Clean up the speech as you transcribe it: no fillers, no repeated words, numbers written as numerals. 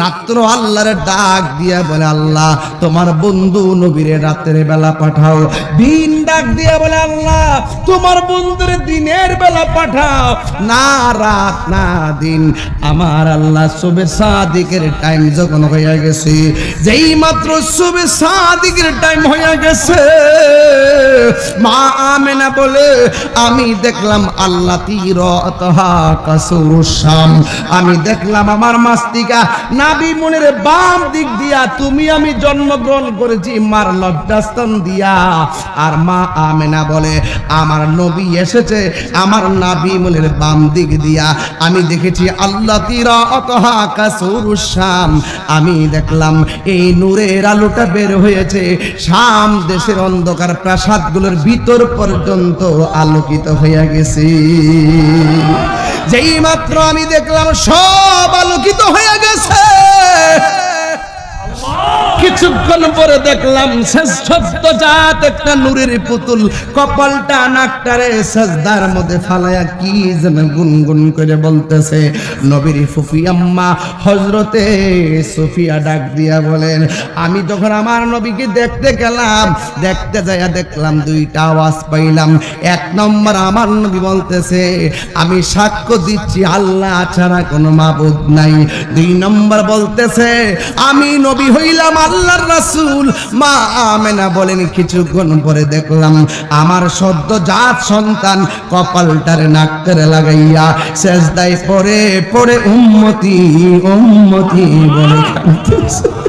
রাত্র আল্লাহর ডাক দিয়া বলে, আল্লাহ তোমার বন্ধু নবীরে রাতের বেলা পাঠাও। দিন ডাক দিয়া বলে, আল্লাহ তোমার বন্ধুরে দিনের বেলা পাঠাও। না রাত না দিন, আমার আল্লাহ সুবে সাদিকের টাইম যখন হয়ে গেছে, যেই মাত্র সুবে সাদিকের টাইম হয়ে গেছে, মা আমেনা বলে আমি দেখলাম আল্লাহ তিরতহা কাসুরুস শাম, আমি দেখলাম আমার মাস্তিকা নাবি মনের বাম দিক দিয়া তুমি আমি জন্মগ্রহণ করেছি মার লজ্জাস্থান দিয়া। আর মা আমেনা বলে আমার নবী এসেছে আমার নাবি মনের বাম দিক দিয়া, আমি দেখেছি আল্লাহ তিরতহা কাসুরুস শাম, আমি দেখলাম এই নূরের আলোটা বের হয়েছে শাম দেশের অন্ধকার প্রাসাদগুলোর ভিতর পর্যন্ত আলোকিত হয়ে গেছে। যেই মাত্র আমি দেখলাম সব আলোকিত হয়ে গেছে, কিছুক্ষণ পরে দেখলাম শ্রেষ্ঠ জাত একটা নূরের পুতুল কপালটা নাকটারে সাজদার মধ্যে ফালায়া কি যেন গুনগুন করে বলতেছে। নবীর ফুফি আম্মা হযরতে সুফিয়া ডাক দিয়া বলেন, আমি যখন আমার নবীকে দেখতে গেলাম, দেখতে যাইয়া দেখলাম দুইটা আওয়াজ পাইলাম। এক নম্বর আমার নবী বলতেছে আমি সাক্ষ্য দিচ্ছি আল্লাহ ছাড়া কোনো মাবুদ নাই। দুই নম্বর বলতেছে আমি নবী হইলাম আল্লাহর রাসূল। মা আমেনা বলেন কিছুক্ষণ পরে দেখলাম আমার সদ্য জাত সন্তান কপালটারে নাকটারে লাগাইয়া সেজদায় পড়ে পড়ে উম্মতি উম্মতি বলে কাঁদতেছে।